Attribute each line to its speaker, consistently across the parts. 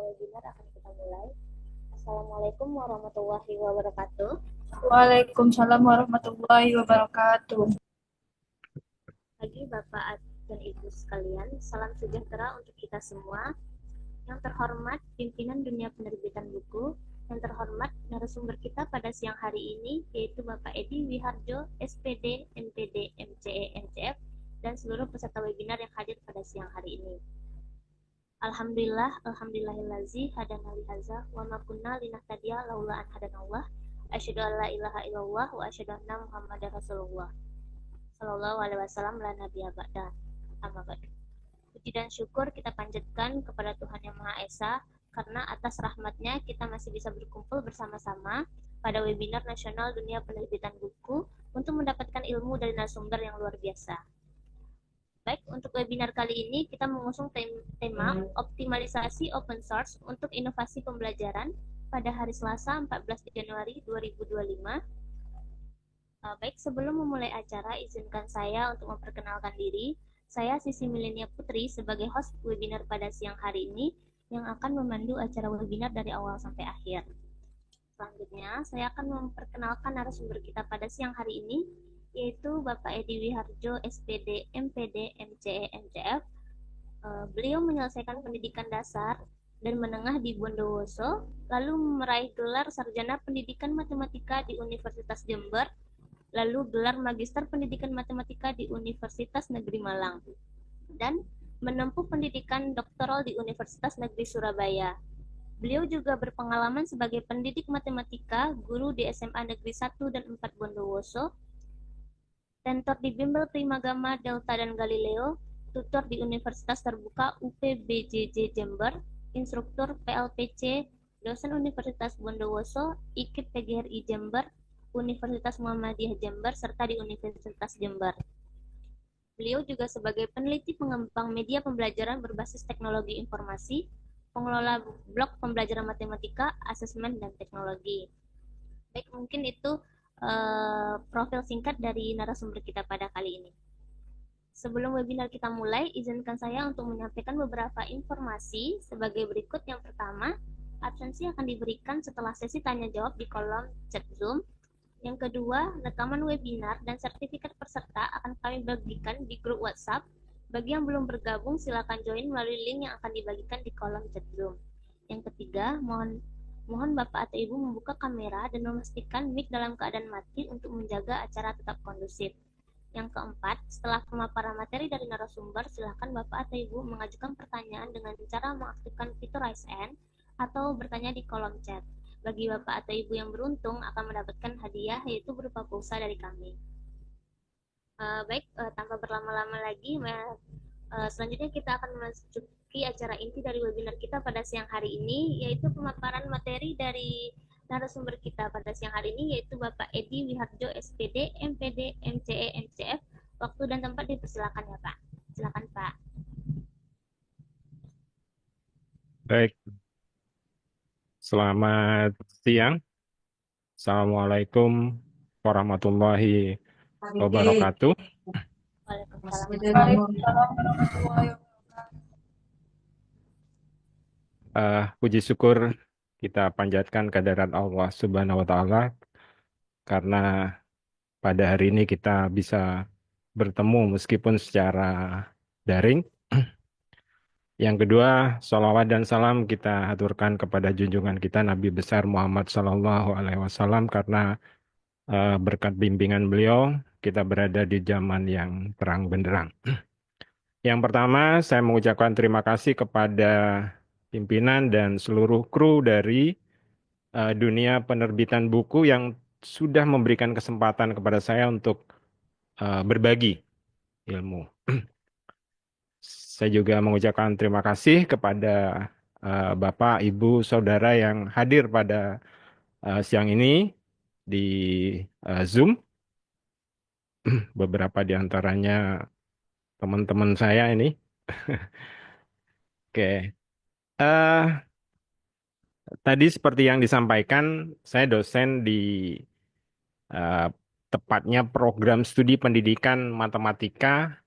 Speaker 1: webinar akan kita mulai. Assalamualaikum warahmatullahi wabarakatuh.
Speaker 2: Waalaikumsalam warahmatullahi wabarakatuh.
Speaker 1: Bagi Bapak dan Ibu sekalian, salam sejahtera untuk kita semua. Yang terhormat pimpinan dunia penerbitan buku, yang terhormat narasumber kita pada siang hari ini yaitu Bapak Edi Wiharjo, SPD, MPD, MCE, MCF, dan seluruh peserta webinar yang hadir pada siang hari ini. Alhamdulillahillazi hadana lihaza wa ma kunna linahtadiya laula an hadanallah. Asyhadu an la ilaha illallah wa asyhadu anna Muhammadar Rasulullah. Sallallahu alaihi wasallam la nabiyya ba'da. Amma ba'du. Puji dan syukur kita panjatkan kepada Tuhan Yang Maha Esa karena atas rahmatnya kita masih bisa berkumpul bersama-sama pada webinar nasional dunia penerbitan buku untuk mendapatkan ilmu dari narasumber yang luar biasa. Baik, untuk webinar kali ini kita mengusung tema optimalisasi open source untuk inovasi pembelajaran pada hari Selasa 14 Januari 2025. Baik, sebelum memulai acara, izinkan saya untuk memperkenalkan diri. Saya Sisi Milenia Putri sebagai host webinar pada siang hari ini yang akan memandu acara webinar dari awal sampai akhir. Selanjutnya, saya akan memperkenalkan narasumber kita pada siang hari ini, yaitu Bapak Edi Wiharjo, SPD, MPD, MCE, MCF. Beliau menyelesaikan pendidikan dasar dan menengah di Bondowoso, lalu meraih gelar sarjana pendidikan matematika di Universitas Jember, lalu gelar magister pendidikan matematika di Universitas Negeri Malang, dan menempuh pendidikan doktoral di Universitas Negeri Surabaya. Beliau juga berpengalaman sebagai pendidik matematika, guru di SMA Negeri 1 dan 4 Bondowoso, tentor di Bimbel Primagama, Delta dan Galileo, tutor di Universitas Terbuka UPBJJ Jember, instruktur PLPC, dosen Universitas Bondowoso, IKIP PGRI Jember, Universitas Muhammadiyah Jember, serta di Universitas Jember. Beliau juga sebagai peneliti pengembang media pembelajaran berbasis teknologi informasi, pengelola blog pembelajaran matematika, asesmen, dan teknologi. Baik, mungkin itu profil singkat dari narasumber kita pada kali ini. Sebelum webinar kita mulai, izinkan saya untuk menyampaikan beberapa informasi sebagai berikut. Yang pertama, absensi akan diberikan setelah sesi tanya jawab di kolom chat Zoom. Yang kedua, rekaman webinar dan sertifikat peserta akan kami bagikan di grup WhatsApp. Bagi yang belum bergabung, silakan join melalui link yang akan dibagikan di kolom chat Zoom. Yang ketiga, mohon Bapak atau Ibu membuka kamera dan memastikan mic dalam keadaan mati untuk menjaga acara tetap kondusif. Yang keempat, setelah pemaparan materi dari narasumber, silakan Bapak atau Ibu mengajukan pertanyaan dengan cara mengaktifkan fitur Raise Hand atau bertanya di kolom chat. Bagi Bapak atau Ibu yang beruntung akan mendapatkan hadiah, yaitu berupa pulsa dari kami. Baik, tanpa berlama-lama lagi, selanjutnya kita akan memasuki acara inti dari webinar kita pada siang hari ini, yaitu pemaparan materi dari narasumber kita pada siang hari ini, yaitu Bapak Edi Wiharjo, SPD, MPD, MCE, MCF. Waktu dan tempat dipersilakan ya Pak. Silakan Pak.
Speaker 3: Baik, selamat siang. Assalamualaikum warahmatullahi wabarakatuh.
Speaker 1: Waalaikumsalam.
Speaker 2: Waalaikumsalam warahmatullahi
Speaker 3: Puji syukur kita panjatkan kehadirat Allah Subhanahu wa Ta'ala karena pada hari ini kita bisa bertemu meskipun secara daring. Yang kedua, sholawat dan salam kita aturkan kepada junjungan kita Nabi besar Muhammad Sallallahu Alaihi Wasallam karena berkat bimbingan beliau kita berada di zaman yang terang benderang. Yang pertama, saya mengucapkan terima kasih kepada pimpinan dan seluruh kru dari dunia penerbitan buku yang sudah memberikan kesempatan kepada saya untuk berbagi ilmu. Saya juga mengucapkan terima kasih kepada Bapak, Ibu, Saudara yang hadir pada siang ini di Zoom. Beberapa di antaranya teman-teman saya ini. Oke. Tadi seperti yang disampaikan, saya dosen di uh, tepatnya program studi pendidikan matematika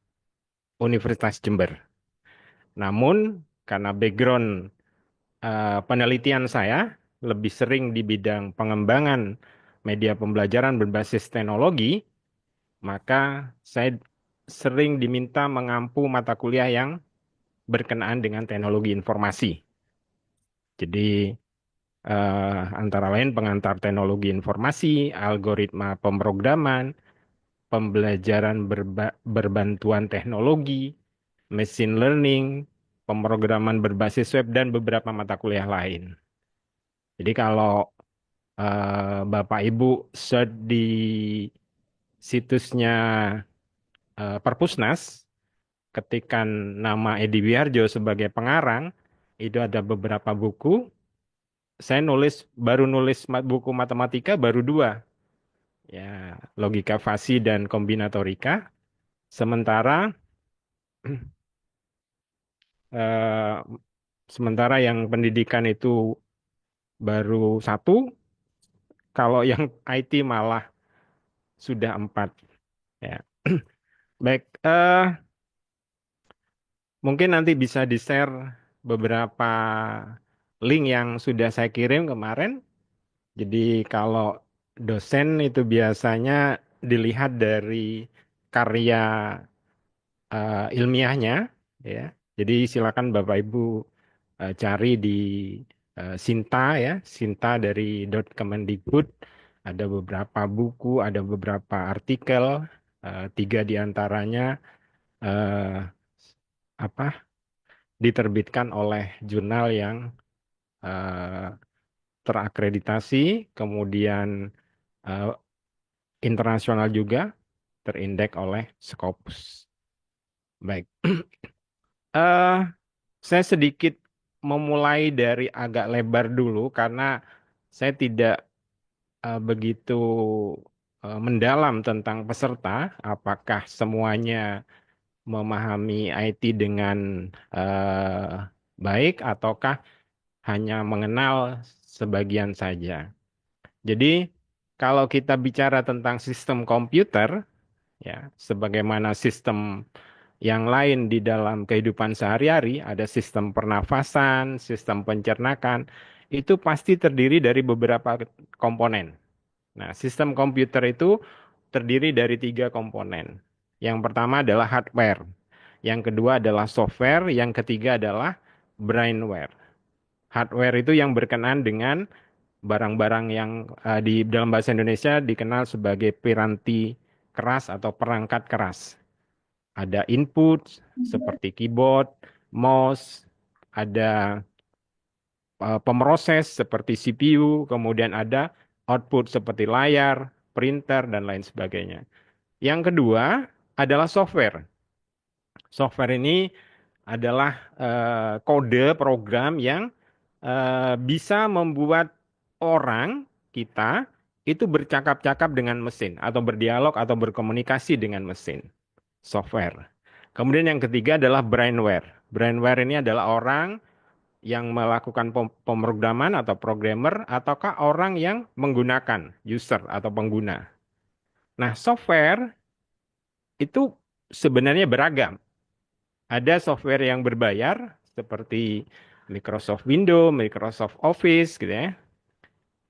Speaker 3: Universitas Jember. Namun, karena background penelitian saya lebih sering di bidang pengembangan media pembelajaran berbasis teknologi, maka saya sering diminta mengampu mata kuliah yang berkenaan dengan teknologi informasi. Jadi antara lain pengantar teknologi informasi, algoritma pemrograman, pembelajaran berbantuan teknologi, machine learning, pemrograman berbasis web, dan beberapa mata kuliah lain. Jadi kalau Bapak Ibu search di situsnya Perpusnas, ketikkan nama Edi Wiharjo sebagai pengarang, itu ada beberapa buku. Saya baru nulis buku matematika baru dua, ya, logika fasi dan kombinatorika. Sementara eh, sementara yang pendidikan itu baru satu, kalau yang IT malah sudah empat. Ya. Baik, mungkin nanti bisa di-share beberapa link yang sudah saya kirim kemarin. Jadi kalau dosen itu biasanya dilihat dari karya ilmiahnya, ya. Jadi silakan Bapak Ibu cari di Sinta, ya, Sinta dari Kemendikbud. Ada beberapa buku, ada beberapa artikel, tiga di antaranya eh, apa diterbitkan oleh jurnal yang eh, terakreditasi, kemudian eh, internasional juga, terindeks oleh Scopus. Baik, eh saya sedikit memulai dari agak lebar dulu karena saya tidak begitu mendalam tentang peserta, apakah semuanya memahami IT dengan baik ataukah hanya mengenal sebagian saja. Jadi kalau kita bicara tentang sistem komputer, ya, sebagaimana sistem yang lain di dalam kehidupan sehari-hari, ada sistem pernafasan, sistem pencernakan, itu pasti terdiri dari beberapa komponen. Nah, sistem komputer itu terdiri dari tiga komponen. Yang pertama adalah hardware, yang kedua adalah software, yang ketiga adalah brainware. Hardware itu yang berkenaan dengan barang-barang yang di dalam bahasa Indonesia dikenal sebagai piranti keras atau perangkat keras. Ada input seperti keyboard, mouse, ada pemroses seperti CPU, kemudian ada output seperti layar, printer, dan lain sebagainya. Yang kedua adalah software. Software ini adalah kode program yang bisa membuat orang kita itu bercakap-cakap dengan mesin atau berdialog atau berkomunikasi dengan mesin. Software. Kemudian yang ketiga adalah brainware. Brainware ini adalah orang yang melakukan pemrograman atau programmer ataukah orang yang menggunakan user atau pengguna. Nah, software itu sebenarnya beragam. Ada software yang berbayar seperti Microsoft Windows, Microsoft Office gitu ya.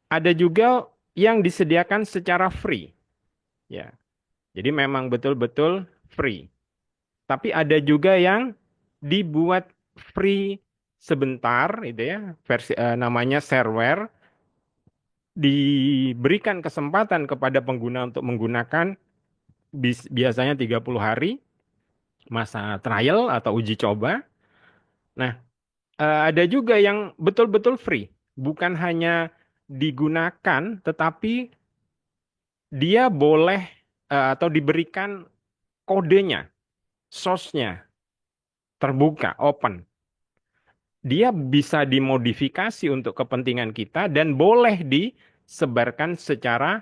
Speaker 3: Ada juga yang disediakan secara free. Ya. Jadi memang betul-betul free. Tapi ada juga yang dibuat free sebentar itu ya, versi namanya shareware, diberikan kesempatan kepada pengguna untuk menggunakan biasanya 30 hari masa trial atau uji coba. Nah, ada juga yang betul-betul free, bukan hanya digunakan, tetapi dia boleh atau diberikan kodenya, source-nya, terbuka, open. Dia bisa dimodifikasi untuk kepentingan kita dan boleh disebarkan secara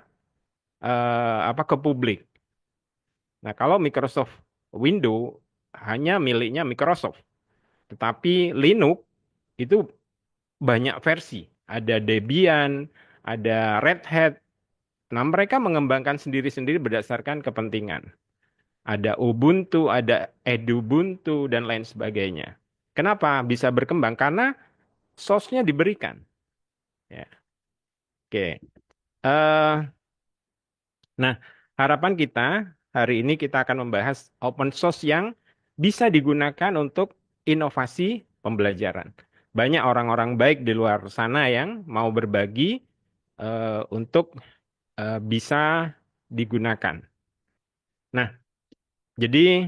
Speaker 3: ke publik. Nah, kalau Microsoft Windows hanya miliknya Microsoft, tetapi Linux itu banyak versi. Ada Debian, ada Red Hat. Nah, mereka mengembangkan sendiri-sendiri berdasarkan kepentingan. Ada Ubuntu, ada Edubuntu, dan lain sebagainya. Kenapa bisa berkembang? Karena source-nya diberikan. Ya. Oke. Eh, nah, harapan kita hari ini kita akan membahas open source yang bisa digunakan untuk inovasi pembelajaran. Banyak orang-orang baik di luar sana yang mau berbagi untuk bisa digunakan. Nah, jadi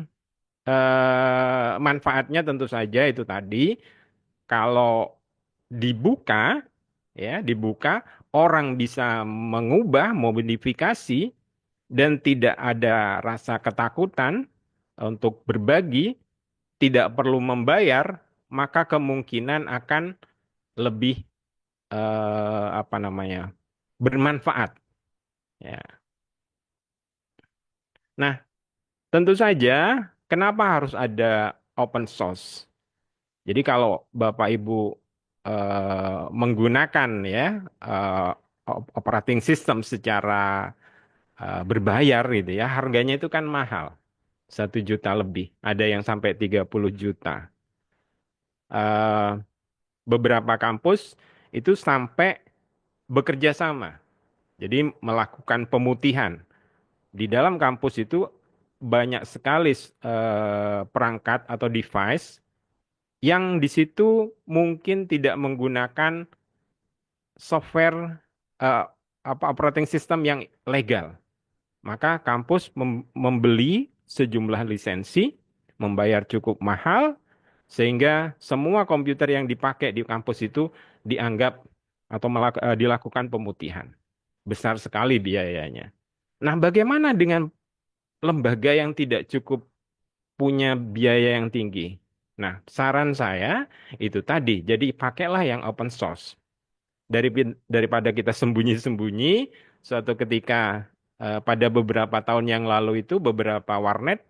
Speaker 3: manfaatnya tentu saja itu tadi kalau dibuka dibuka orang bisa mengubah, memodifikasi dan tidak ada rasa ketakutan untuk berbagi, tidak perlu membayar, maka kemungkinan akan lebih apa namanya? Bermanfaat ya. Nah, tentu saja kenapa harus ada open source? Jadi kalau Bapak Ibu menggunakan eh, operating system secara berbayar gitu ya, harganya itu kan mahal, 1 juta lebih, ada yang sampai 30 juta. Eh, Beberapa kampus itu sampai bekerja sama, jadi melakukan pemutihan. Di dalam kampus itu banyak sekali perangkat atau device yang di situ mungkin tidak menggunakan software eh, operating system yang legal. Maka kampus membeli sejumlah lisensi, membayar cukup mahal, sehingga semua komputer yang dipakai di kampus itu dianggap atau dilakukan pemutihan. Besar sekali biayanya. Nah, bagaimana dengan lembaga yang tidak cukup punya biaya yang tinggi? Nah, saran saya itu tadi, jadi pakailah yang open source. Daripada kita sembunyi-sembunyi, suatu ketika pada beberapa tahun yang lalu itu beberapa warnet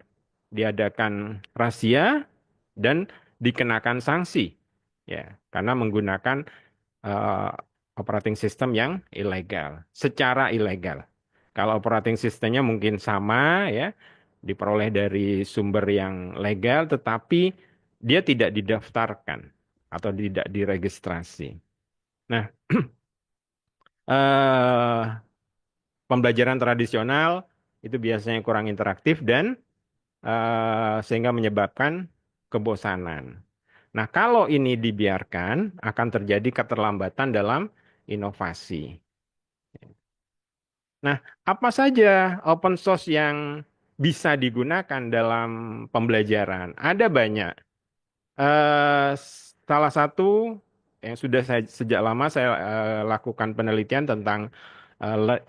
Speaker 3: diadakan razia dan dikenakan sanksi ya karena menggunakan eh, operating system yang ilegal, secara ilegal. Kalau operating systemnya mungkin sama ya, diperoleh dari sumber yang legal, tetapi dia tidak didaftarkan atau tidak diregistrasi. Nah, eh, pembelajaran tradisional itu biasanya kurang interaktif dan sehingga menyebabkan kebosanan. Nah, kalau ini dibiarkan, akan terjadi keterlambatan dalam inovasi. Nah, apa saja open source yang bisa digunakan dalam pembelajaran? Ada banyak. Salah satu yang sudah sejak lama saya lakukan penelitian tentang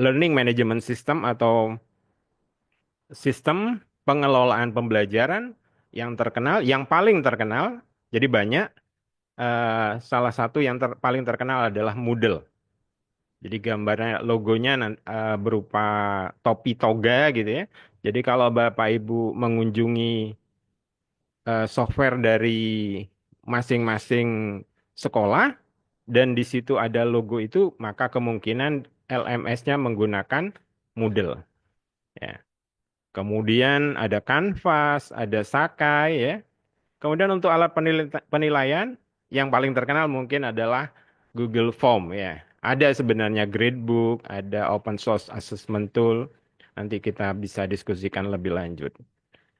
Speaker 3: learning management system atau sistem pengelolaan pembelajaran yang terkenal, yang paling terkenal. Jadi banyak. Salah satu yang paling terkenal adalah Moodle. Jadi gambarnya, logonya berupa topi toga gitu ya. Jadi kalau Bapak Ibu mengunjungi software dari masing-masing sekolah dan di situ ada logo itu, maka kemungkinan LMS-nya menggunakan Moodle. Ya. Kemudian ada Canvas, ada Sakai ya. Kemudian untuk alat penilaian yang paling terkenal mungkin adalah Google Form ya. Ada sebenarnya gradebook, ada open source assessment tool. Nanti kita bisa diskusikan lebih lanjut.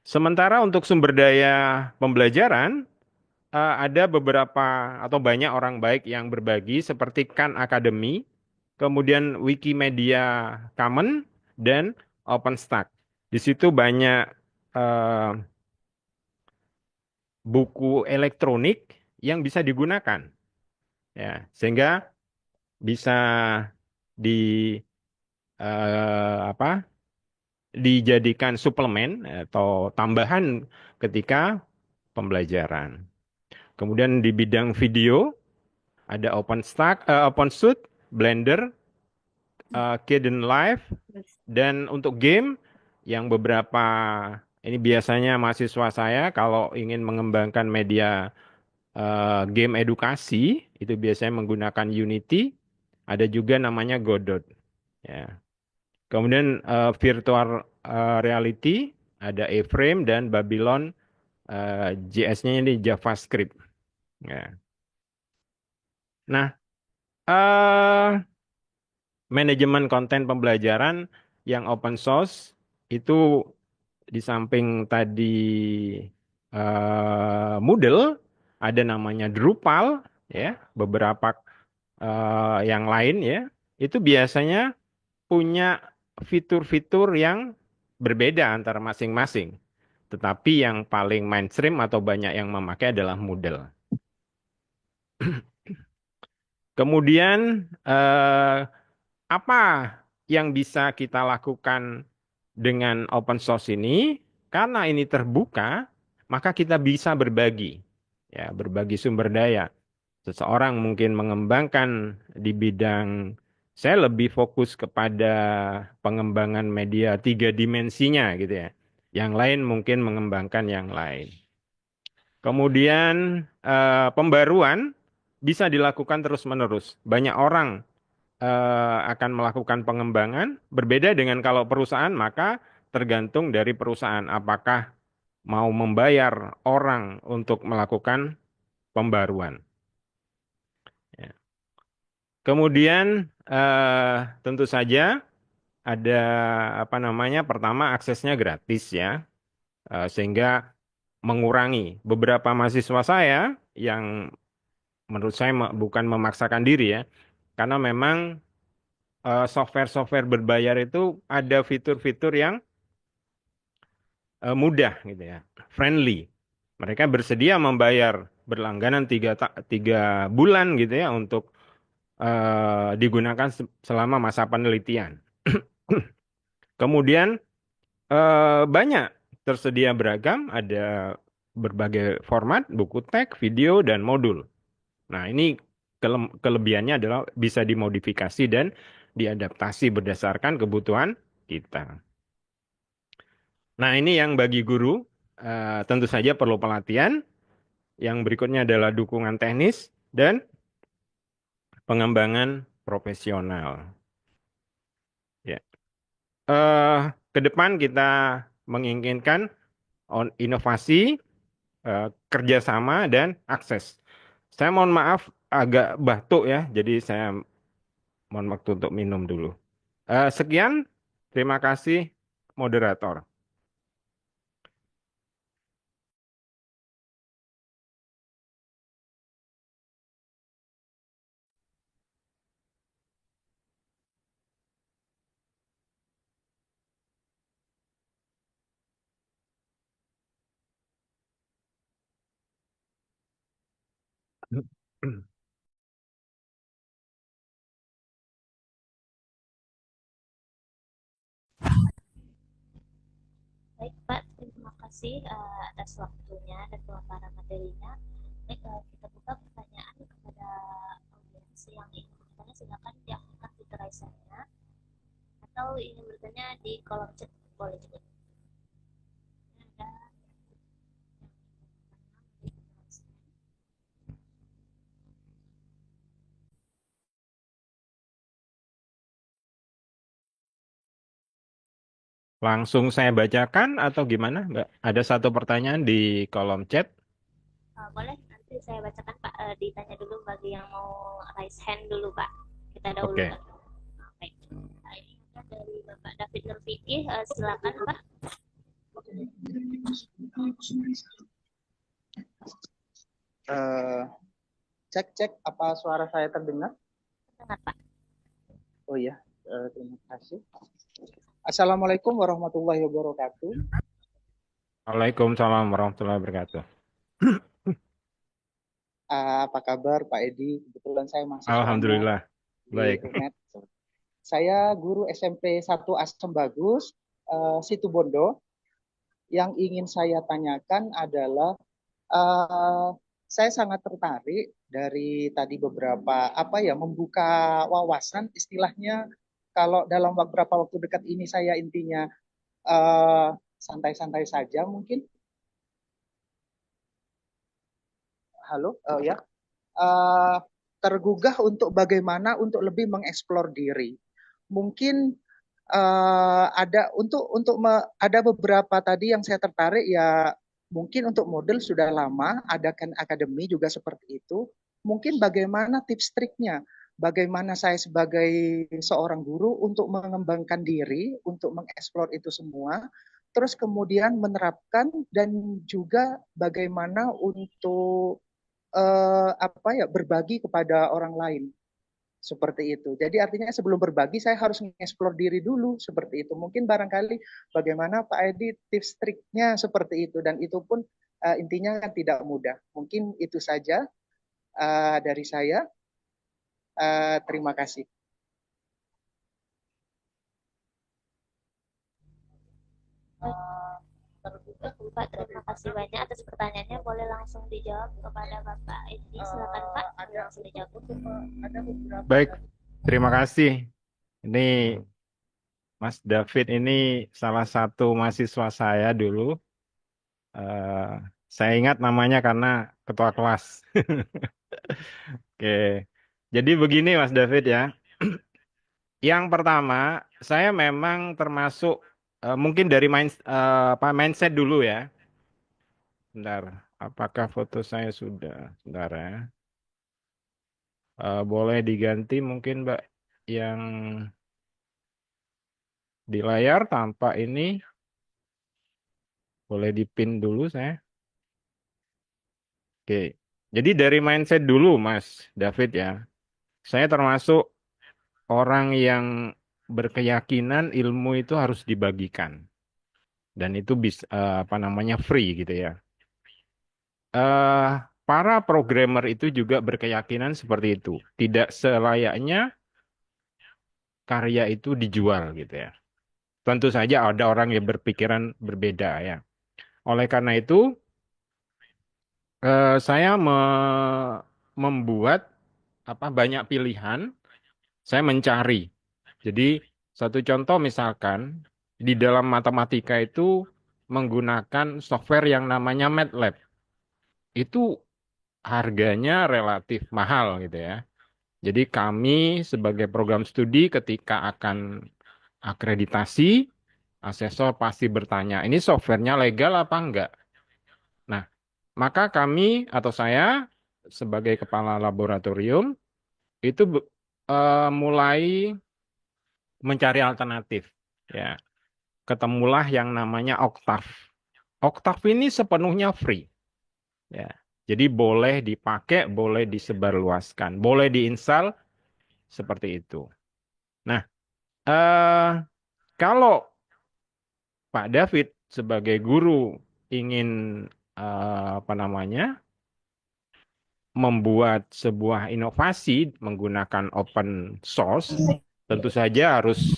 Speaker 3: Sementara untuk sumber daya pembelajaran, ada beberapa atau banyak orang baik yang berbagi seperti Khan Academy, kemudian Wikimedia Commons, dan OpenStack. Di situ banyak eh, buku elektronik yang bisa digunakan ya sehingga bisa di apa dijadikan suplemen atau tambahan ketika pembelajaran. Kemudian di bidang video ada OpenStack, OpenSUSE, Blender, Kden Live, dan untuk game yang beberapa ini biasanya mahasiswa saya kalau ingin mengembangkan media game edukasi itu biasanya menggunakan Unity, ada juga namanya Godot. Ya. Kemudian virtual reality ada A-Frame dan Babylon JS-nya ini JavaScript. Ya. Nah, eh manajemen konten pembelajaran yang open source itu di samping tadi Moodle, ada namanya Drupal, ya, beberapa yang lain ya, itu biasanya punya fitur-fitur yang berbeda antara masing-masing. Tetapi yang paling mainstream atau banyak yang memakai adalah Moodle. Kemudian apa yang bisa kita lakukan dengan open source ini? Karena ini terbuka, maka kita bisa berbagi, ya, berbagi sumber daya. Seseorang mungkin mengembangkan di bidang, saya lebih fokus kepada pengembangan media tiga dimensinya gitu ya. Yang lain mungkin mengembangkan yang lain. Kemudian pembaruan bisa dilakukan terus-menerus. Banyak orang akan melakukan pengembangan, berbeda dengan kalau perusahaan, maka tergantung dari perusahaan apakah mau membayar orang untuk melakukan pembaruan. Ya. Kemudian tentu saja ada apa namanya, pertama aksesnya gratis ya. Sehingga mengurangi beberapa mahasiswa saya yang menurut saya bukan memaksakan diri ya, karena memang software-software berbayar itu ada fitur-fitur yang mudah gitu ya, friendly. Mereka bersedia membayar berlangganan tiga bulan gitu ya untuk digunakan selama masa penelitian. Kemudian banyak tersedia beragam, ada berbagai format, buku teks, video, dan modul. Nah, ini kelebihannya adalah bisa dimodifikasi dan diadaptasi berdasarkan kebutuhan kita. Nah, ini yang bagi guru tentu saja perlu pelatihan. Yang berikutnya adalah dukungan teknis dan pengembangan profesional. Ya. Eh, ke depan kita menginginkan inovasi, kerjasama, dan akses. Saya mohon maaf agak batuk ya, jadi saya mohon waktu untuk minum dulu. Sekian, terima kasih moderator.
Speaker 1: Baik Pak, terima kasih atas waktunya dan pemaparan materinya. Baik, kita buka pertanyaan kepada audiens yang ingin bertanya, silakan diaktifkan fitur raise hand-nya atau ingin bertanya di kolom chat boleh juga. Ada yang ingin bertanya di
Speaker 3: Langsung saya bacakan atau gimana, Mbak? Ada satu pertanyaan di kolom chat.
Speaker 1: boleh nanti saya bacakan Pak. Ditanya dulu bagi yang mau raise hand dulu Pak. Kita
Speaker 3: Oke.
Speaker 1: dahulukan. Baik. Nah, ini ada dari Bapak David Nurfikih. Silakan Pak.
Speaker 4: Cek cek apa suara saya terdengar?
Speaker 1: Dengar Pak.
Speaker 4: Oh ya, terima kasih. Assalamualaikum warahmatullahi wabarakatuh.
Speaker 3: Waalaikumsalam warahmatullahi wabarakatuh.
Speaker 4: Apa kabar Pak Edi? Kebetulan saya mahasiswanya
Speaker 3: Alhamdulillah.
Speaker 4: di
Speaker 3: Baik.
Speaker 4: UNED. Saya guru SMP 1 Asem Bagus, Situbondo. Yang ingin saya tanyakan adalah saya sangat tertarik dari tadi beberapa membuka wawasan istilahnya. Kalau dalam beberapa waktu dekat ini saya intinya santai-santai saja mungkin. Halo, ya. Uh, Tergugah untuk bagaimana untuk lebih mengeksplor diri. Mungkin ada beberapa tadi yang saya tertarik ya. Mungkin untuk model sudah lama, ada kan akademi juga seperti itu. mungkin bagaimana tips triknya, bagaimana saya sebagai seorang guru untuk mengembangkan diri, untuk mengeksplor itu semua, terus kemudian menerapkan dan juga bagaimana untuk berbagi kepada orang lain seperti itu. Jadi artinya sebelum berbagi saya harus mengeksplor diri dulu seperti itu. Mungkin barangkali bagaimana Pak Edi tips triknya seperti itu dan itu pun intinya tidak mudah. Mungkin itu saja dari saya. Terima kasih.
Speaker 1: Pak, terima kasih banyak atas pertanyaannya. Boleh langsung dijawab kepada Bapak Edi. Silakan Pak, langsung dijawab.
Speaker 3: Baik, terima kasih. Ini Mas David ini salah satu mahasiswa saya dulu. Eh, saya ingat namanya karena ketua kelas. Oke, jadi begini Mas David ya. Yang pertama, saya memang termasuk mungkin dari mindset dulu ya. Bentar, apakah foto saya sudah? Bentar ya. Boleh diganti mungkin Mbak yang di layar tanpa ini. Boleh dipin dulu saya. Oke, jadi dari mindset dulu Mas David ya. Saya termasuk orang yang berkeyakinan ilmu itu harus dibagikan. Dan itu bisa apa namanya free gitu ya. Para programmer itu juga berkeyakinan seperti itu. Tidak selayaknya karya itu dijual gitu ya. Tentu saja ada orang yang berpikiran berbeda ya. Oleh karena itu, saya membuat banyak pilihan. Saya mencari. Jadi satu contoh misalkan di dalam matematika itu menggunakan software yang namanya MATLAB. Itu harganya relatif mahal gitu ya. Jadi kami sebagai program studi ketika akan akreditasi, asesor pasti bertanya, ini softwarenya legal apa enggak? Nah, maka kami atau saya sebagai kepala laboratorium itu mulai mencari alternatif. Ya, ketemulah yang namanya Octave. Octave ini sepenuhnya free. Ya, jadi boleh dipakai, boleh disebarluaskan, boleh diinstal seperti itu. Nah, eh, kalau Pak David sebagai guru ingin membuat sebuah inovasi menggunakan open source, tentu saja harus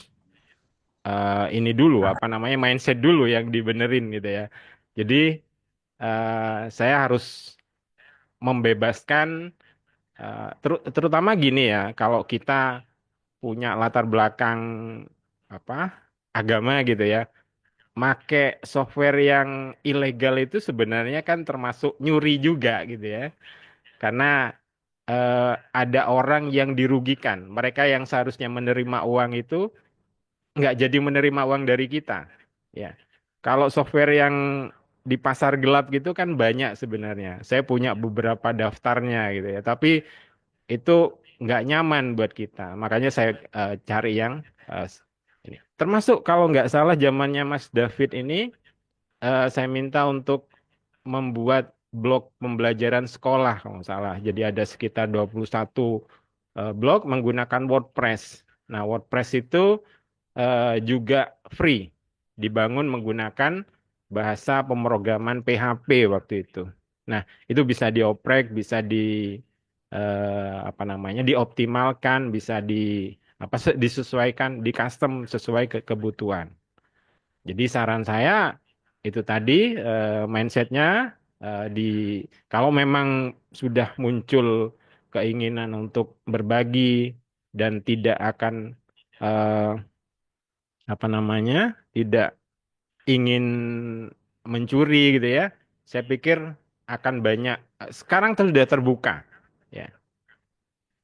Speaker 3: ini dulu mindset dulu yang dibenerin gitu ya. Jadi saya harus membebaskan terutama gini ya, kalau kita punya latar belakang apa agama gitu ya, make software yang ilegal itu sebenarnya kan termasuk nyuri juga gitu ya. Karena eh, ada orang yang dirugikan. Mereka yang seharusnya menerima uang itu nggak jadi menerima uang dari kita. Ya, kalau software yang di pasar gelap gitu kan banyak sebenarnya. Saya punya beberapa daftarnya gitu ya. Tapi itu nggak nyaman buat kita. Makanya saya cari yang eh, ini. Termasuk kalau nggak salah zamannya Mas David ini, saya minta untuk membuat blog pembelajaran sekolah kalau nggak salah. Jadi ada sekitar 21 blog menggunakan WordPress. Nah, WordPress itu juga free, dibangun menggunakan bahasa pemrograman PHP waktu itu. Nah, itu bisa dioprek, bisa dioptimalkan, bisa disesuaikan, di custom sesuai kebutuhan. Jadi saran saya itu tadi mindsetnya di kalau memang sudah muncul keinginan untuk berbagi dan tidak akan eh, tidak ingin mencuri gitu ya. Saya pikir akan banyak. Sekarang sudah terbuka. Ya.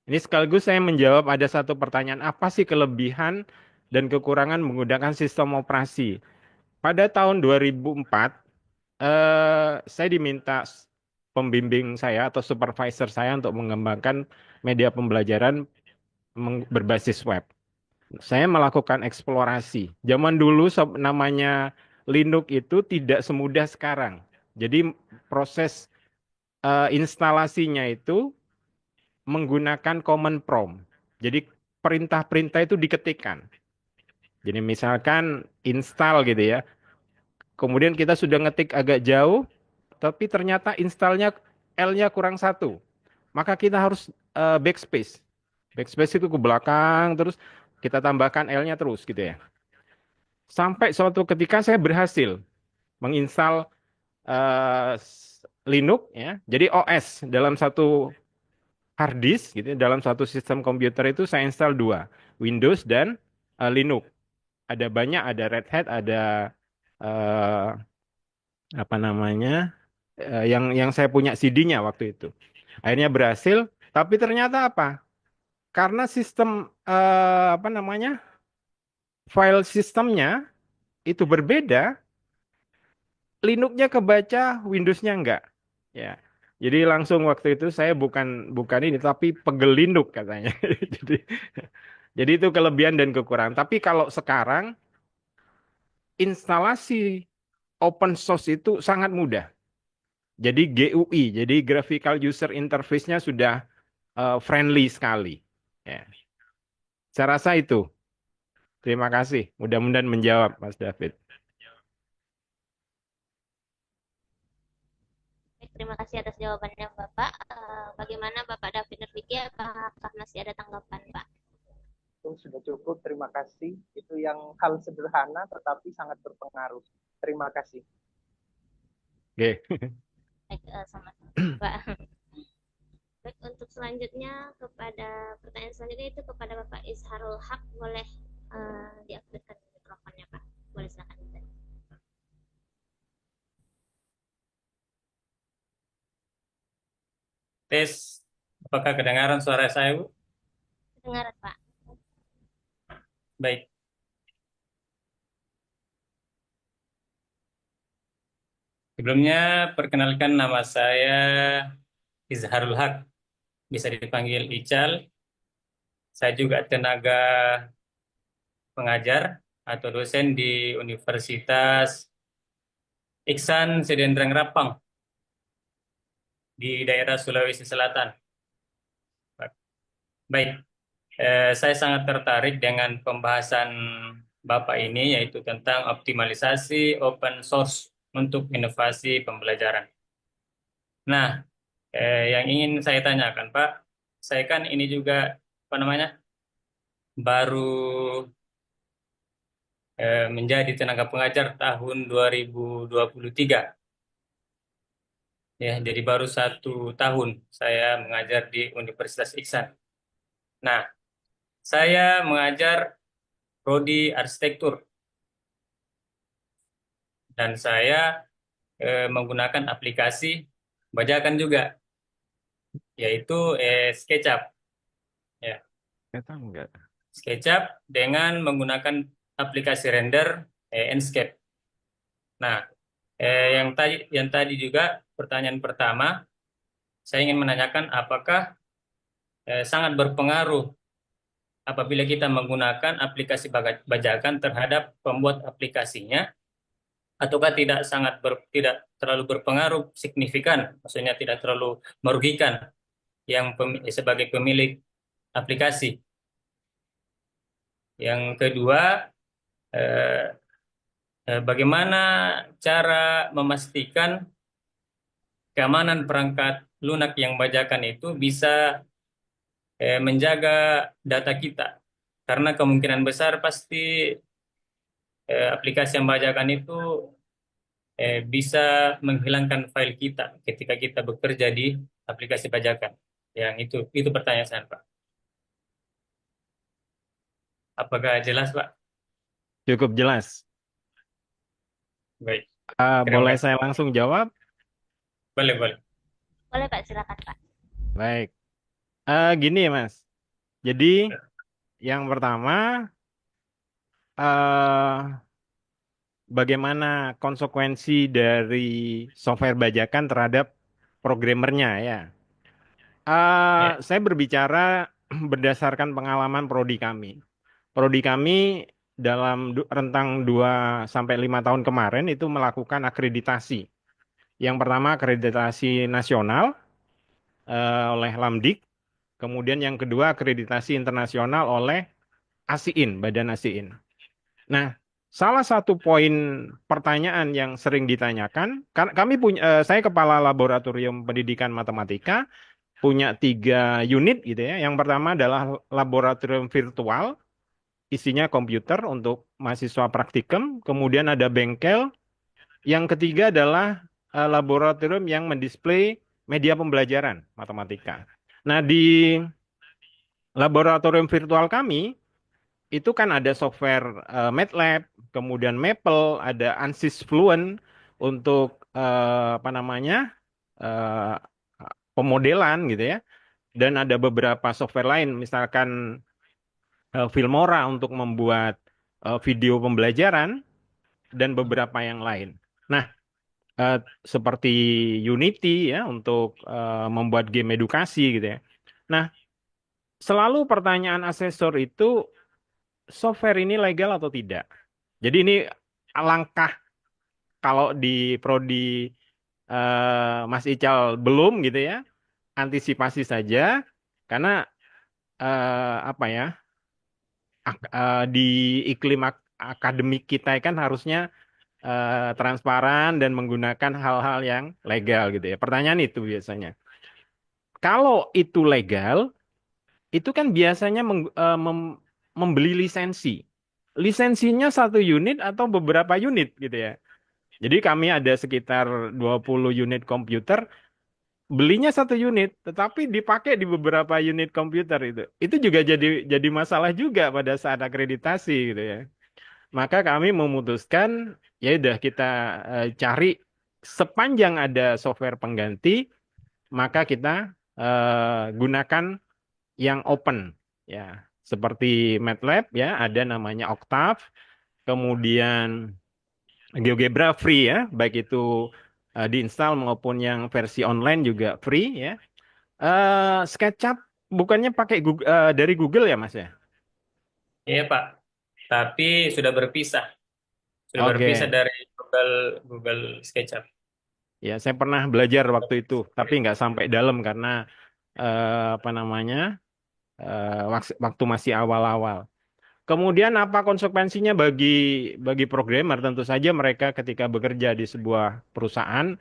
Speaker 3: Ini sekaligus saya menjawab ada satu pertanyaan, apa sih kelebihan dan kekurangan menggunakan sistem operasi? Pada tahun 2004, saya diminta pembimbing saya atau supervisor saya untuk mengembangkan media pembelajaran berbasis web. Saya melakukan eksplorasi. Zaman dulu namanya Linux itu tidak semudah sekarang. Jadi proses instalasinya itu menggunakan command prompt. Jadi perintah-perintah itu diketikkan. Jadi misalkan install gitu ya. Kemudian kita sudah ngetik agak jauh, tapi ternyata installnya L-nya kurang satu. Maka kita harus backspace. Backspace itu ke belakang, terus kita tambahkan L-nya terus gitu ya. Sampai suatu ketika saya berhasil menginstal Linux ya. Jadi OS dalam satu hard disk gitu, dalam satu sistem komputer itu saya install dua, Windows dan Linux. Ada banyak, ada Red Hat, ada eh, apa namanya, yang saya punya CD-nya waktu itu. Akhirnya berhasil, tapi ternyata apa? Karena sistem apa namanya, file sistemnya itu berbeda, Linux-nya kebaca, Windows-nya enggak. Ya. Jadi langsung waktu itu saya bukan bukan ini tapi pegel Linux katanya. Jadi jadi itu kelebihan dan kekurangan. Tapi kalau sekarang instalasi open source itu sangat mudah. Jadi GUI, jadi Graphical User Interface-nya sudah friendly sekali. Ya. Saya rasa itu. Terima kasih. Mudah-mudahan menjawab, Mas David.
Speaker 1: Baik, terima kasih atas jawabannya Bapak. Bagaimana Bapak David Nurfiki? Apakah masih ada tanggapan Pak?
Speaker 4: Itu sudah cukup, terima kasih. Itu yang hal sederhana tetapi sangat berpengaruh. Terima kasih.
Speaker 3: Oke.
Speaker 1: Baik, sama-sama Pak. Baik, untuk selanjutnya kepada pertanyaan selanjutnya itu kepada Bapak Izharul Haq, boleh diaktifkan mikrofonnya Pak. Boleh silakan.
Speaker 5: Tes, apakah kedengaran suara saya, Bu?
Speaker 1: Kedengaran Pak.
Speaker 5: Baik. Sebelumnya, perkenalkan nama saya Izharul Haq, bisa dipanggil Ical. Saya juga tenaga pengajar atau dosen di Universitas Iksan Sedendrang Rapang di daerah Sulawesi Selatan. Baik, saya sangat tertarik dengan pembahasan Bapak ini, yaitu tentang optimalisasi open source untuk inovasi pembelajaran. Nah, yang ingin saya tanyakan, Pak, saya kan ini juga, apa namanya, baru menjadi tenaga pengajar tahun 2023. Ya, jadi baru 1 tahun saya mengajar di Universitas Iksan. Nah, saya mengajar prodi arsitektur dan saya menggunakan aplikasi bajakan juga, yaitu SketchUp. Ya,
Speaker 3: Saya tahu enggak?
Speaker 5: SketchUp dengan menggunakan aplikasi render Enscape. Nah, yang tadi juga pertanyaan pertama, saya ingin menanyakan apakah sangat berpengaruh apabila kita menggunakan aplikasi bajakan terhadap pembuat aplikasinya, ataukah tidak terlalu berpengaruh signifikan, maksudnya tidak terlalu merugikan yang sebagai pemilik aplikasi. Yang kedua, eh, bagaimana cara memastikan keamanan perangkat lunak yang bajakan itu bisa menjaga data kita, karena kemungkinan besar pasti aplikasi yang bajakan itu bisa menghilangkan file kita ketika kita bekerja di aplikasi bajakan. Yang itu pertanyaan saya, Pak. Apakah jelas, Pak?
Speaker 3: Cukup jelas.
Speaker 5: Baik, terima
Speaker 3: Boleh
Speaker 5: kasih.
Speaker 3: saya langsung jawab?
Speaker 5: Boleh, boleh.
Speaker 1: Boleh Pak, silakan Pak.
Speaker 3: Baik. Gini ya, Mas. Jadi yang pertama, eh, bagaimana konsekuensi dari software bajakan terhadap programmernya ya.
Speaker 5: Ya.
Speaker 3: Saya berbicara berdasarkan pengalaman prodi kami. Prodi kami dalam rentang 2 sampai 5 tahun kemarin itu melakukan akreditasi. Yang pertama akreditasi nasional oleh Lamdik, kemudian yang kedua akreditasi internasional oleh ASIIN, Badan ASIIN. Nah, salah satu poin pertanyaan yang sering ditanyakan, kami punya, saya kepala laboratorium pendidikan matematika, punya 3 unit gitu ya. Yang pertama adalah laboratorium virtual, isinya komputer untuk mahasiswa praktikum, kemudian ada bengkel. Yang ketiga adalah laboratorium yang mendisplay media pembelajaran matematika. Nah, di laboratorium virtual kami itu kan ada software MATLAB, kemudian Maple, ada ANSYS Fluent untuk apa namanya eh, pemodelan gitu ya, dan ada beberapa software lain, misalkan Filmora untuk membuat video pembelajaran dan beberapa yang lain. Nah, seperti Unity ya untuk membuat game edukasi gitu ya. Nah, selalu pertanyaan asesor itu software ini legal atau tidak. Jadi ini langkah kalau di prodi Mas Ical belum gitu ya, antisipasi saja karena apa ya di iklim akademik kita kan harusnya transparan dan menggunakan hal-hal yang legal gitu ya. Pertanyaan itu biasanya. Kalau itu legal, itu kan biasanya membeli lisensi. Lisensinya 1 unit atau beberapa unit gitu ya. Jadi kami ada sekitar 20 unit komputer, belinya 1 unit, tetapi dipakai di beberapa unit komputer itu. Itu juga jadi masalah juga pada saat akreditasi gitu ya. Maka kami memutuskan ya udah kita cari sepanjang ada software pengganti, maka kita gunakan yang open ya. Seperti MATLAB ya, ada namanya Octave, kemudian GeoGebra free ya, baik itu diinstal maupun yang versi online juga free ya. SketchUp bukannya pakai dari Google ya Mas ya?
Speaker 5: Iya, Pak. Tapi sudah berpisah. Sudah berpisah
Speaker 3: Oke.
Speaker 5: dari Google Google SketchUp.
Speaker 3: Ya, saya pernah belajar waktu itu, tapi nggak sampai dalam karena apa namanya waktu masih awal-awal. Kemudian apa konsekuensinya bagi programmer? Tentu saja mereka ketika bekerja di sebuah perusahaan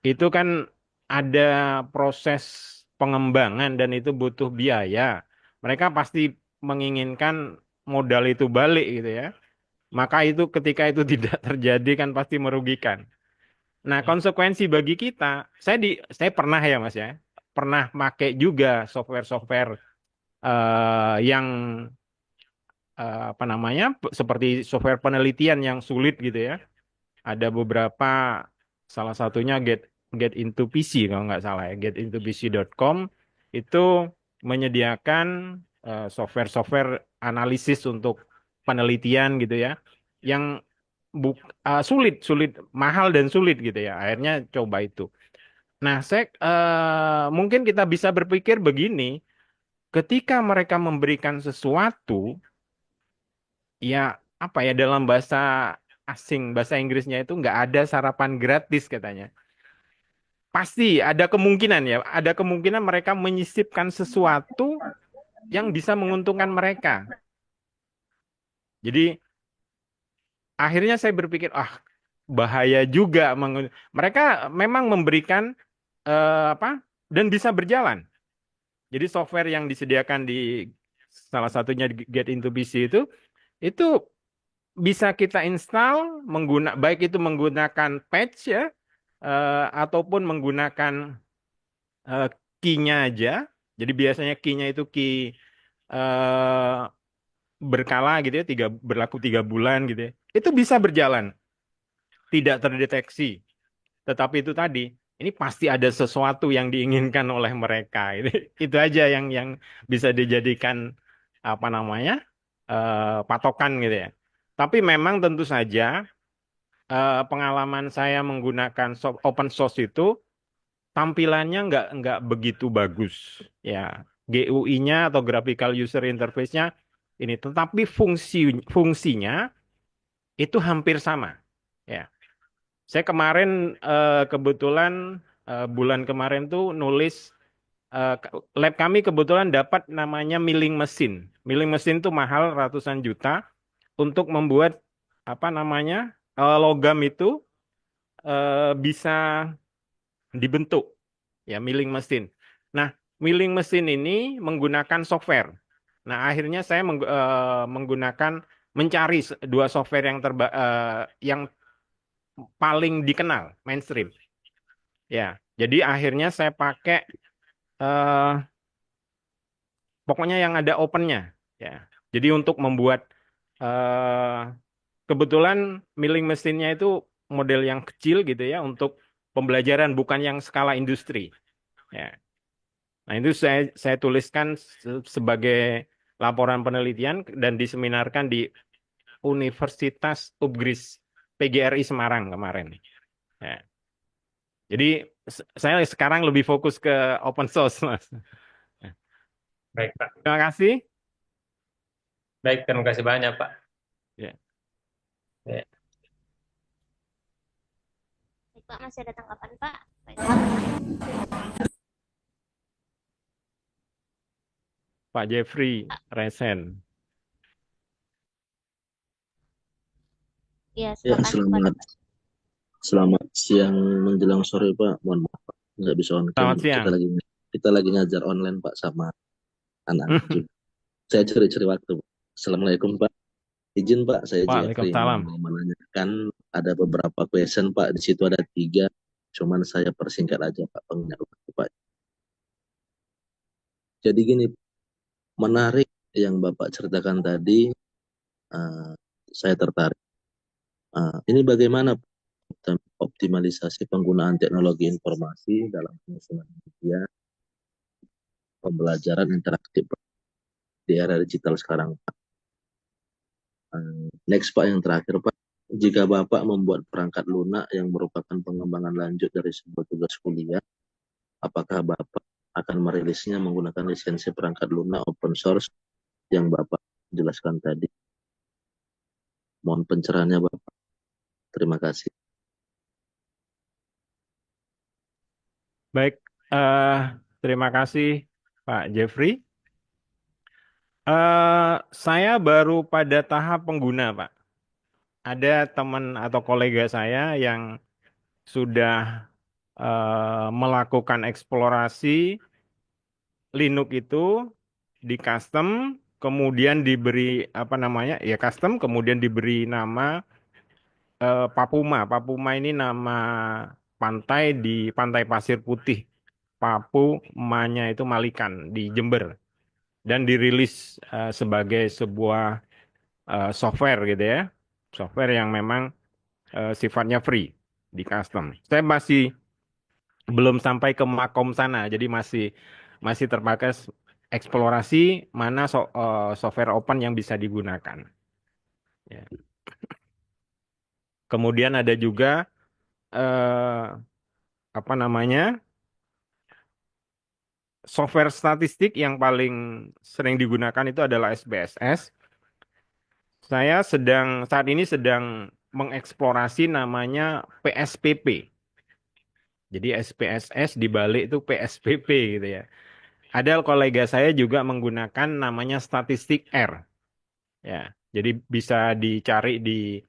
Speaker 3: itu kan ada proses pengembangan dan itu butuh biaya. Mereka pasti menginginkan modal itu balik gitu ya. Maka itu ketika itu tidak terjadi kan pasti merugikan. Nah, konsekuensi bagi kita, saya pernah ya Mas ya, pernah pakai juga software-software yang apa namanya, seperti software penelitian yang sulit gitu ya. Ada beberapa, salah satunya Get into PC kalau nggak salah ya, getintopc.com itu menyediakan software-software analisis untuk penelitian gitu ya, yang sulit, sulit, mahal dan sulit gitu ya. Akhirnya coba itu. Nah, mungkin kita bisa berpikir begini, ketika mereka memberikan sesuatu, ya apa ya dalam bahasa asing, bahasa Inggrisnya itu nggak ada sarapan gratis katanya. Pasti ada kemungkinan ya, ada kemungkinan mereka menyisipkan sesuatu yang bisa menguntungkan mereka. Jadi akhirnya saya berpikir, bahaya juga. Mereka memang memberikan apa dan bisa berjalan. Jadi software yang disediakan di salah satunya di Get into PC itu bisa kita install baik itu menggunakan patch ya ataupun menggunakan eh, key-nya aja. Jadi biasanya key-nya itu key eh, berkala gitu ya, berlaku 3 bulan gitu ya. Itu bisa berjalan, tidak terdeteksi. Tetapi itu tadi, ini pasti ada sesuatu yang diinginkan oleh mereka. Itu aja yang bisa dijadikan apa namanya patokan gitu ya. Tapi memang tentu saja pengalaman saya menggunakan open source itu tampilannya nggak begitu bagus ya. GUI-nya atau graphical user interface-nya ini, tetapi fungsinya itu hampir sama ya. Saya kemarin kebetulan bulan kemarin tuh nulis, lab kami kebetulan dapat namanya milling mesin. Milling mesin tuh mahal ratusan juta untuk membuat apa namanya logam itu bisa dibentuk ya, milling mesin. Nah, milling mesin ini menggunakan software. Nah, akhirnya saya menggunakan mencari dua software yang paling dikenal mainstream. Ya, jadi akhirnya saya pakai eh, pokoknya yang ada opennya. Ya, jadi untuk membuat eh, kebetulan milling mesinnya itu model yang kecil gitu ya untuk pembelajaran, bukan yang skala industri. Ya. Nah, itu saya tuliskan sebagai laporan penelitian dan diseminarkan di Universitas UGRIS PGRI Semarang kemarin. Ya. Jadi saya sekarang lebih fokus ke open source, Mas.
Speaker 5: Baik, Pak.
Speaker 3: Terima kasih.
Speaker 5: Baik, terima kasih banyak, Pak.
Speaker 3: Ya.
Speaker 5: Ya.
Speaker 1: Baik, Pak, masih ada tanggapan, Pak? Pak Ilham?
Speaker 3: Pak Jeffrey Resen.
Speaker 1: Ya,
Speaker 6: Ya,
Speaker 1: silakan Pak.
Speaker 6: selamat siang menjelang sore Pak. Mohon maaf Pak, nggak bisa on cam.
Speaker 3: Selamat siang.
Speaker 6: Kita lagi ngajar online Pak sama anak juga. Saya curi-curi waktu. Pak. Assalamualaikum Pak. Izin Pak, saya Jeffrey
Speaker 3: Waalaikumsalam.
Speaker 6: mau menanyakan ada beberapa question Pak. Di situ ada 3. Cuman saya persingkat aja Pak pengingat waktu Pak. Jadi gini, menarik yang Bapak ceritakan tadi. Saya tertarik. Ini bagaimana optimalisasi penggunaan teknologi informasi dalam penyusunan media pembelajaran interaktif di era digital sekarang, Pak. Next Pak, yang terakhir Pak, jika Bapak membuat perangkat lunak yang merupakan pengembangan lanjut dari sebuah tugas kuliah, apakah Bapak akan merilisnya menggunakan lisensi perangkat lunak open source yang Bapak jelaskan tadi? Mohon pencerahannya Bapak. Terima kasih.
Speaker 3: Baik, terima kasih Pak Jeffrey. Saya baru pada tahap pengguna, Pak. Ada teman atau kolega saya yang sudah melakukan eksplorasi Linux itu di custom, kemudian diberi apa namanya, ya custom, kemudian diberi nama Papuma. Papuma ini nama pantai di Pantai Pasir Putih. Papumanya itu Malikan di Jember, dan dirilis sebagai sebuah software gitu ya, software yang memang sifatnya free di custom. Saya masih belum sampai ke makom sana, jadi masih terpakai eksplorasi mana software open yang bisa digunakan. Ya. Kemudian ada juga apa namanya software statistik yang paling sering digunakan itu adalah SPSS. Saya saat ini sedang mengeksplorasi namanya PSPP. Jadi SPSS dibalik itu PSPP gitu ya. Ada kolega saya juga menggunakan namanya statistik R. Ya, jadi bisa dicari di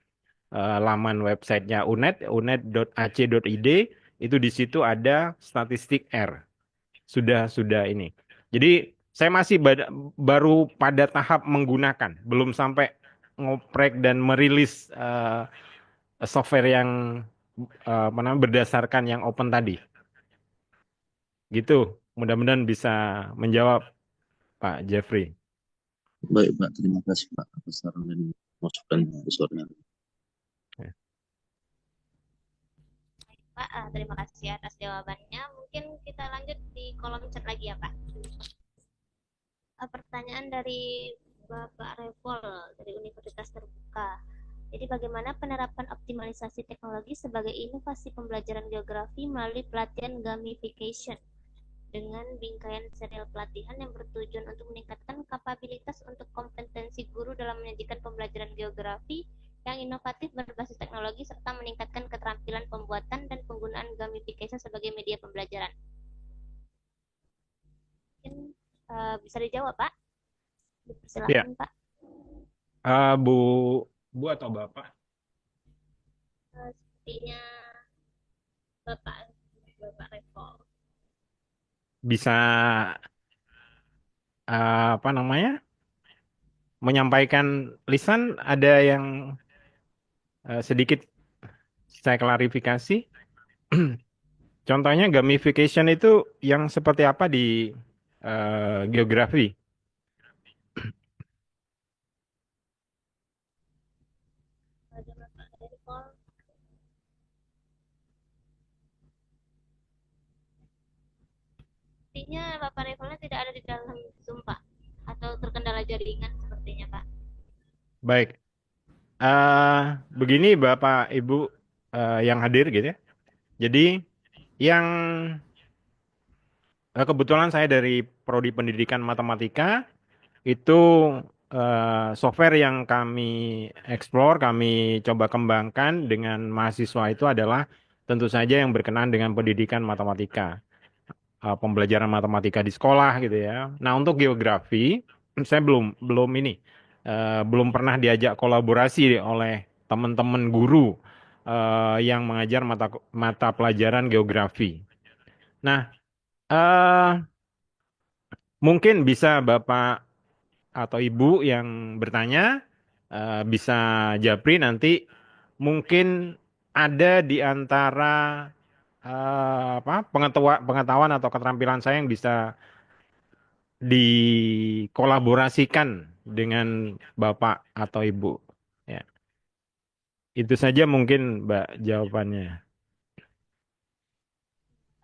Speaker 3: laman websitenya unet.ac.id, itu di situ ada statistik R. Sudah ini. Jadi saya masih baru pada tahap menggunakan, belum sampai ngoprek dan merilis software yang berdasarkan yang open tadi. Gitu. Mudah-mudahan bisa menjawab Pak Jeffrey.
Speaker 6: Baik Pak, terima kasih Pak atas saran dan masukan besarnya.
Speaker 1: Pak, terima kasih atas jawabannya. Mungkin kita lanjut di kolom chat lagi ya, Pak. Pertanyaan dari Bapak Revol dari Universitas Terbuka. Jadi bagaimana penerapan optimalisasi teknologi sebagai inovasi pembelajaran geografi melalui pelatihan gamification dengan bingkaian serial pelatihan yang bertujuan untuk meningkatkan kapabilitas untuk kompetensi guru dalam menyajikan pembelajaran geografi yang inovatif berbasis teknologi serta meningkatkan keterampilan pembuatan dan penggunaan gamification sebagai media pembelajaran. Mungkin bisa dijawab, Pak?
Speaker 3: Ya,
Speaker 1: Dipersilakan, Pak.
Speaker 3: Bu, Bu atau Bapak?
Speaker 1: Sepertinya Bapak Revo.
Speaker 3: Bisa apa namanya? Menyampaikan lisan ada yang sedikit saya klarifikasi. Contohnya gamification itu yang seperti apa di geografi?
Speaker 1: Ada Bapak Revo. Sepertinya Bapak Revonya tidak ada di dalam Zoom, Pak. Atau terkendala jaringan sepertinya, Pak.
Speaker 3: Baik. Begini Bapak Ibu yang hadir gitu ya. Jadi yang kebetulan saya dari Prodi Pendidikan Matematika itu software yang kami explore, kami coba kembangkan dengan mahasiswa itu adalah tentu saja yang berkenaan dengan pendidikan matematika, pembelajaran matematika di sekolah gitu ya. Nah untuk geografi saya belum ini belum pernah diajak kolaborasi oleh teman-teman guru yang mengajar mata pelajaran geografi. Nah, eh, mungkin bisa Bapak atau Ibu yang bertanya bisa japri nanti mungkin ada di antara apa pengetahuan atau keterampilan saya yang bisa dikolaborasikan dengan Bapak atau Ibu. Ya, itu saja mungkin Mbak jawabannya.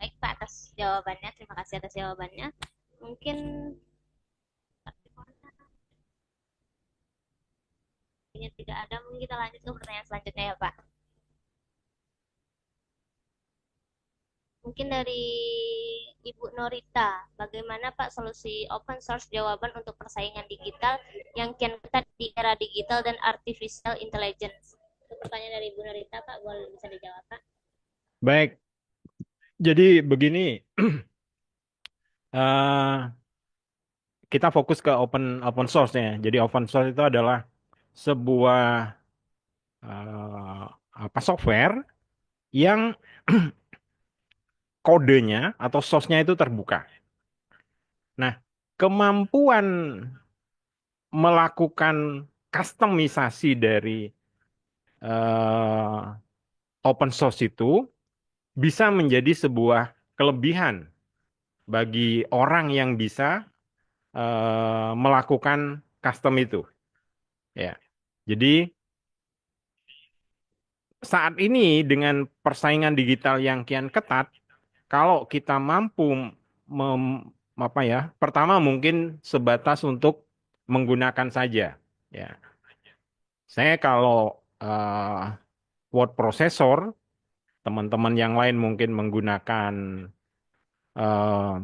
Speaker 1: Baik, Pak, atas jawabannya. Terima kasih atas jawabannya. Mungkin tidak ada, mungkin kita lanjut ke pertanyaan selanjutnya ya, Pak. Mungkin dari Ibu Norita, bagaimana Pak solusi open source jawaban untuk persaingan digital yang kian ketat di era digital dan artificial intelligence? Itu pertanyaan dari Ibu Norita, Pak. Boleh bisa dijawab, Pak?
Speaker 3: Baik, jadi begini, kita fokus ke open source ya. Jadi open source itu adalah sebuah apa software yang kodenya atau source-nya itu terbuka. Nah, kemampuan melakukan customisasi dari eh, open source itu bisa menjadi sebuah kelebihan bagi orang yang bisa melakukan custom itu. Ya, jadi saat ini dengan persaingan digital yang kian ketat, kalau kita mampu apa ya, pertama mungkin sebatas untuk menggunakan saja. Ya, saya kalau word processor, teman-teman yang lain mungkin menggunakan eh,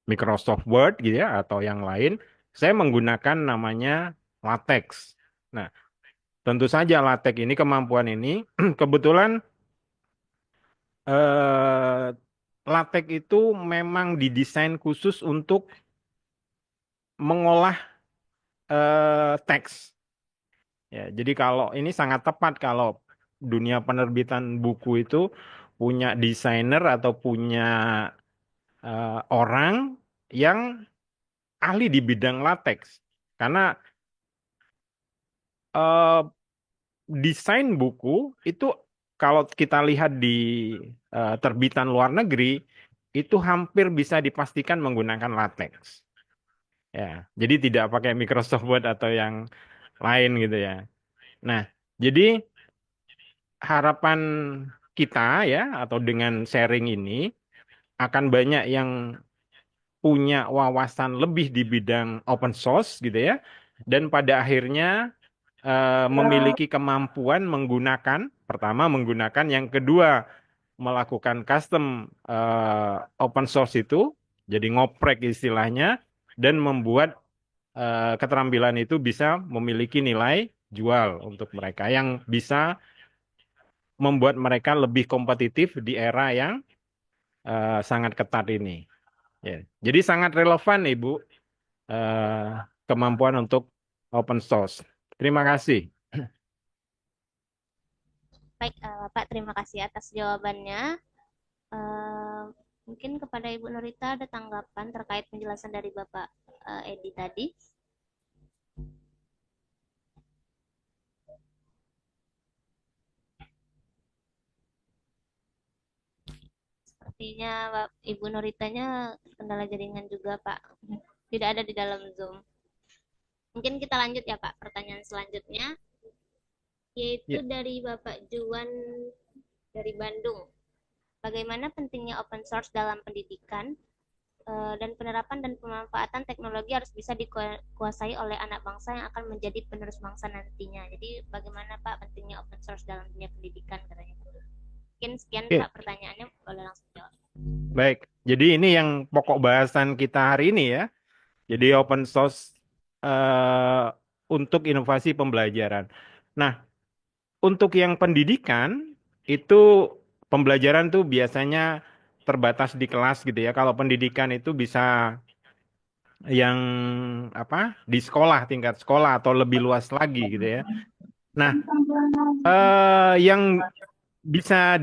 Speaker 3: Microsoft Word gitu ya atau yang lain, saya menggunakan namanya LaTeX. Nah, tentu saja LaTeX ini kemampuan ini kebetulan eh, LaTeX itu memang didesain khusus untuk mengolah teks. Ya, jadi kalau ini sangat tepat kalau dunia penerbitan buku itu punya desainer atau punya orang yang ahli di bidang latex. Karena eh, desain buku itu kalau kita lihat di terbitan luar negeri itu hampir bisa dipastikan menggunakan latex. Ya, jadi tidak pakai Microsoft Word atau yang lain gitu ya. Nah, jadi harapan kita ya atau dengan sharing ini akan banyak yang punya wawasan lebih di bidang open source gitu ya. Dan pada akhirnya memiliki kemampuan menggunakan, pertama menggunakan, yang kedua melakukan custom open source itu, jadi ngoprek istilahnya, dan membuat keterampilan itu bisa memiliki nilai jual untuk mereka yang bisa membuat mereka lebih kompetitif di era yang sangat ketat ini. Ya. Jadi sangat relevan Ibu kemampuan untuk open source. Terima kasih.
Speaker 1: Baik, Pak, terima kasih atas jawabannya. Eh, Mungkin kepada Ibu Nurita ada tanggapan terkait penjelasan dari Bapak Edi tadi. Sepertinya Ibu Nuritanya kendala jaringan juga, Pak. Tidak ada di dalam Zoom. Mungkin kita lanjut ya, Pak. Pertanyaan selanjutnya yaitu
Speaker 3: Ya.
Speaker 1: dari Bapak Juan dari Bandung. Bagaimana pentingnya open source dalam pendidikan dan penerapan dan pemanfaatan teknologi harus bisa dikuasai oleh anak bangsa yang akan menjadi penerus bangsa nantinya. Jadi bagaimana Pak pentingnya open source dalam dunia pendidikan katanya. Mungkin sekian
Speaker 3: Ya.
Speaker 1: Pak pertanyaannya, boleh langsung jawab.
Speaker 3: Baik, jadi ini yang pokok bahasan kita hari ini ya. Jadi open source untuk inovasi pembelajaran. Nah, untuk yang pendidikan itu pembelajaran tuh biasanya terbatas di kelas gitu ya. Kalau pendidikan itu bisa yang apa di sekolah, tingkat sekolah atau lebih luas lagi gitu ya. Nah, yang bisa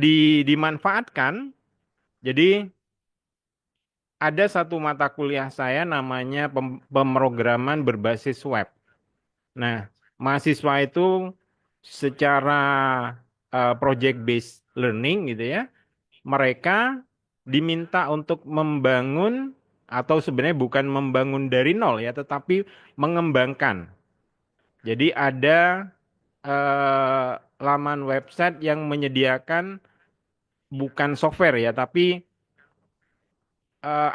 Speaker 3: dimanfaatkan, jadi ada satu mata kuliah saya namanya pemrograman berbasis web. Nah, mahasiswa itu secara project based learning gitu ya, mereka diminta untuk membangun, atau sebenarnya bukan membangun dari nol ya, tetapi mengembangkan. Jadi ada laman website yang menyediakan bukan software ya, tapi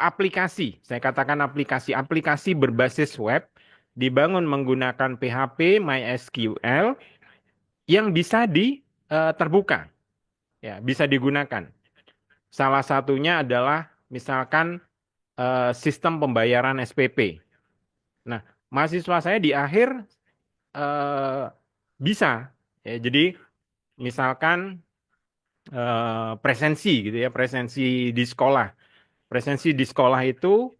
Speaker 3: aplikasi. Saya katakan aplikasi berbasis web dibangun menggunakan PHP, MySQL yang bisa terbuka, ya, bisa digunakan. Salah satunya adalah misalkan sistem pembayaran SPP. Nah, mahasiswa saya di akhir bisa, ya, jadi misalkan presensi gitu ya, presensi di sekolah. Presensi di sekolah itu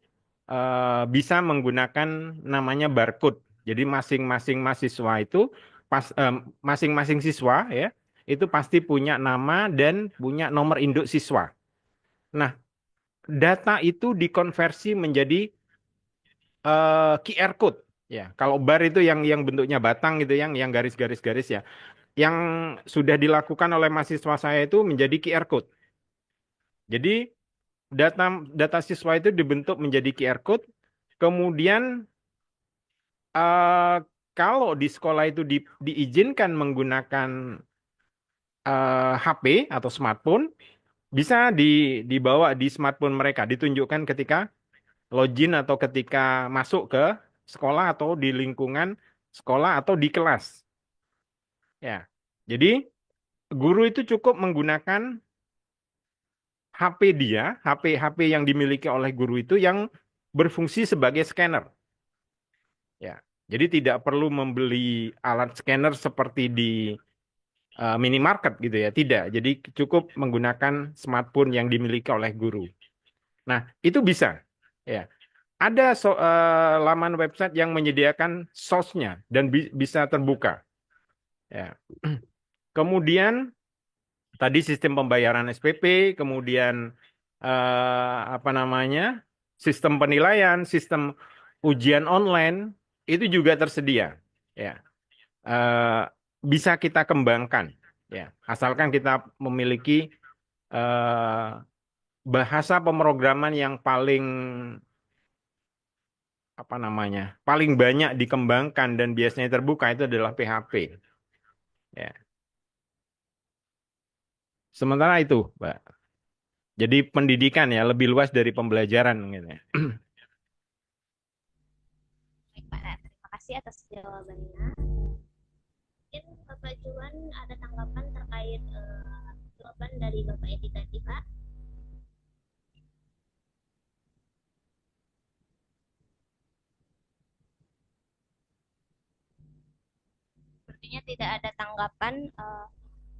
Speaker 3: bisa menggunakan namanya barcode. Jadi masing-masing mahasiswa itu masing-masing siswa ya itu pasti punya nama dan punya nomor induk siswa. Nah, data itu dikonversi menjadi QR code ya. Kalau bar itu yang bentuknya batang gitu, yang garis-garis-garis ya. Yang sudah dilakukan oleh mahasiswa saya itu menjadi QR code. Jadi data siswa itu dibentuk menjadi QR code, kemudian kalau di sekolah itu diizinkan menggunakan HP atau smartphone, bisa dibawa di smartphone mereka, ditunjukkan ketika login atau ketika masuk ke sekolah atau di lingkungan sekolah atau di kelas. Ya, jadi guru itu cukup menggunakan HP dia, HP yang dimiliki oleh guru itu yang berfungsi sebagai scanner. Ya, jadi tidak perlu membeli alat scanner seperti di minimarket gitu ya, tidak. Jadi cukup menggunakan smartphone yang dimiliki oleh guru. Nah, itu bisa. Ya, ada laman website yang menyediakan source-nya dan bisa terbuka. Ya. Kemudian tadi sistem pembayaran SPP, kemudian apa namanya, sistem penilaian, sistem ujian online itu juga tersedia. Ya, bisa kita kembangkan. Ya, asalkan kita memiliki bahasa pemrograman yang paling apa namanya, paling banyak dikembangkan dan biasanya terbuka itu adalah PHP. Ya. Sementara itu, Mbak. Jadi pendidikan ya lebih luas dari pembelajaran gitu ya.
Speaker 1: Baik Pak, terima kasih atas jawabannya. Bapak Juan ada tanggapan terkait jawaban dari Bapak Edi tadi, Pak? Sepertinya tidak ada tanggapan.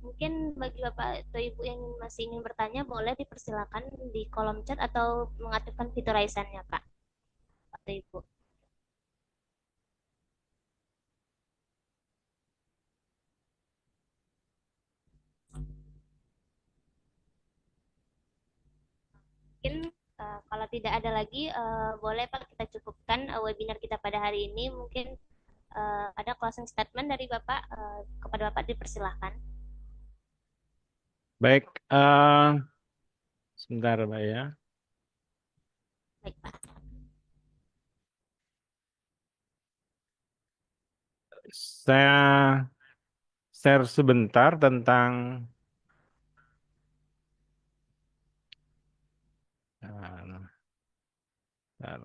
Speaker 1: Mungkin bagi Bapak atau Ibu yang masih ingin bertanya, boleh dipersilakan di kolom chat atau mengaktifkan fitur raise hand-nya, Pak atau Ibu. Mungkin kalau tidak ada lagi, boleh Pak kita cukupkan webinar kita pada hari ini. Mungkin ada closing statement dari Bapak, kepada Bapak dipersilahkan.
Speaker 3: Baik, sebentar Pak ya.
Speaker 1: Baik Pak.
Speaker 3: Saya share sebentar tentang bentar.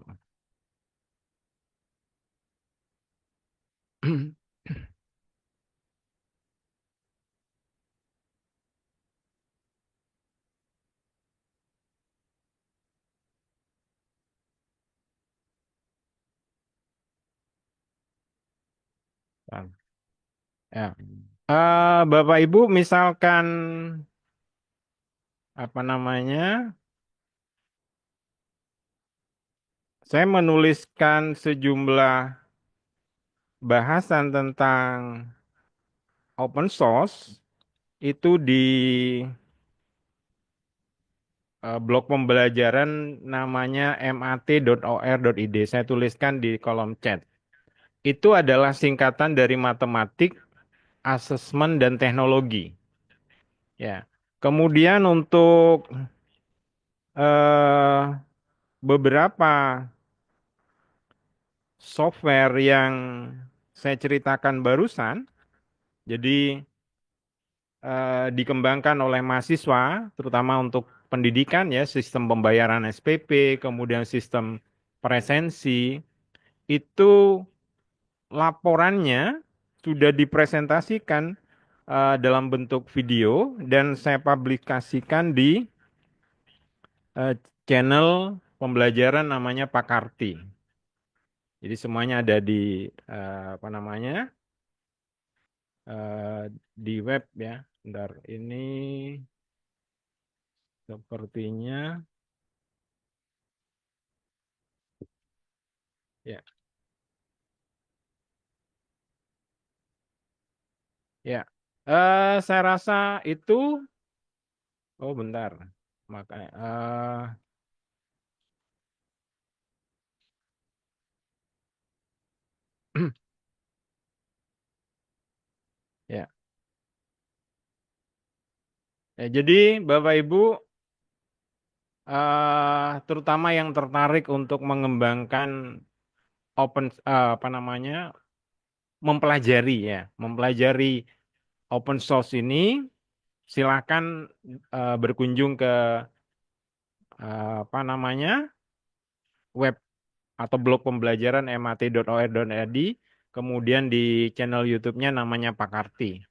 Speaker 3: Ya. Bapak Ibu, misalkan apa namanya, saya menuliskan sejumlah bahasan tentang open source itu di blog pembelajaran namanya mat.or.id. Saya tuliskan di kolom chat. Itu adalah singkatan dari matematik, asesmen, dan teknologi. Ya. Kemudian untuk eh, beberapa software yang saya ceritakan barusan, jadi dikembangkan oleh mahasiswa, terutama untuk pendidikan ya, sistem pembayaran SPP, kemudian sistem presensi, itu laporannya sudah dipresentasikan dalam bentuk video dan saya publikasikan di eh, channel pembelajaran namanya Pakarti. Jadi semuanya ada di apa namanya di web ya. Bentar, ini sepertinya ya. Ya, saya rasa itu, oh bentar, makanya, ya. Ya, jadi Bapak Ibu, terutama yang tertarik untuk mengembangkan apa namanya, mempelajari ya, mempelajari open source ini, silakan berkunjung ke apa namanya web atau blog pembelajaran mat.or.id, kemudian di channel YouTube-nya namanya Pakarti.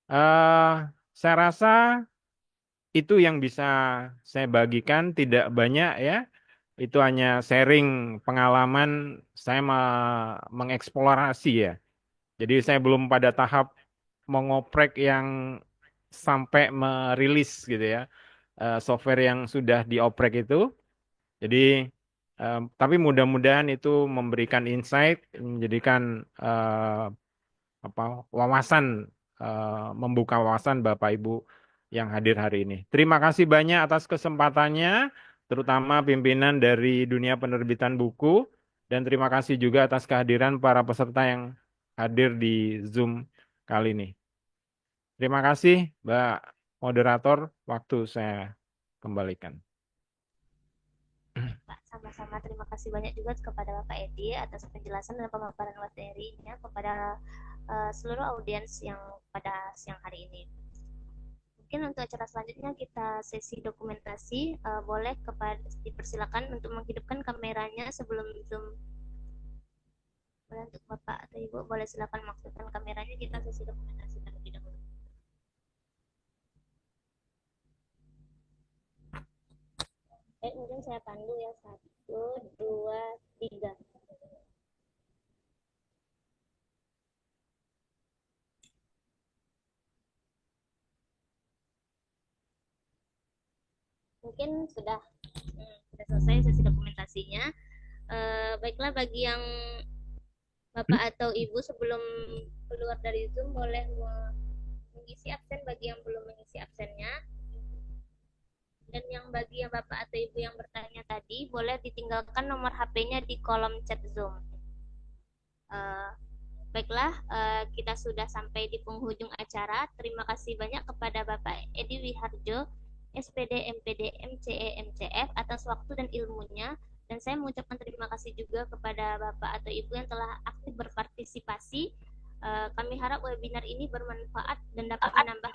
Speaker 3: eh saya rasa itu yang bisa saya bagikan, tidak banyak ya. Itu hanya sharing pengalaman saya mengeksplorasi ya. Jadi saya belum pada tahap mengoprek yang sampai merilis gitu ya. Software yang sudah dioprek itu. Jadi tapi mudah-mudahan itu memberikan insight, menjadikan apa wawasan, membuka wawasan Bapak Ibu yang hadir hari ini. Terima kasih banyak atas kesempatannya, terutama pimpinan dari dunia penerbitan buku, dan terima kasih juga atas kehadiran para peserta yang hadir di Zoom kali ini. Terima kasih, Mbak Moderator, waktu saya kembalikan.
Speaker 1: Pak, sama-sama terima kasih banyak juga kepada Bapak Edi atas penjelasan dan pemaparan materinya kepada seluruh audiens yang pada siang hari ini. Mungkin untuk acara selanjutnya kita sesi dokumentasi. Boleh dipersilakan untuk menghidupkan kameranya sebelum Zoom. Boleh untuk Bapak atau Ibu boleh silakan maksudkan kameranya, kita sesi dokumentasi terlebih dahulu. Mungkin saya pandu ya, 1, 2, 3. Mungkin sudah selesai sesi dokumentasinya. Baiklah, bagi yang Bapak atau Ibu sebelum keluar dari Zoom boleh mengisi absen bagi yang belum mengisi absennya. Dan yang bagi yang Bapak atau Ibu yang bertanya tadi, boleh ditinggalkan nomor HP-nya di kolom chat Zoom. Baiklah, kita sudah sampai di penghujung acara. Terima kasih banyak kepada Bapak Edi Wiharjo, SPD, MPD, MCE, MCF atas waktu dan ilmunya. Dan saya mengucapkan terima kasih juga kepada Bapak atau Ibu yang telah aktif berpartisipasi. Kami harap webinar ini bermanfaat dan dapat menambah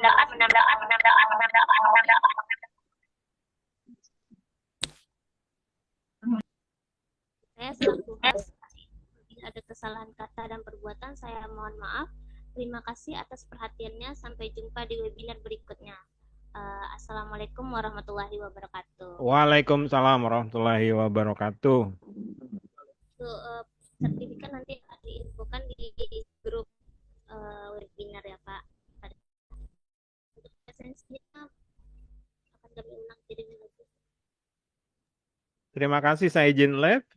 Speaker 1: saya selaku host. Bila ada kesalahan kata dan perbuatan, saya mohon maaf. Terima kasih atas perhatiannya. Sampai jumpa di webinar berikutnya. Assalamualaikum warahmatullahi wabarakatuh.
Speaker 3: Waalaikumsalam warahmatullahi wabarakatuh.
Speaker 1: Sertifikat nanti akan diinfokan di grup webinar ya Pak. Untuk presensinya akan kami ulang jadi.
Speaker 3: Terima kasih, saya izin live.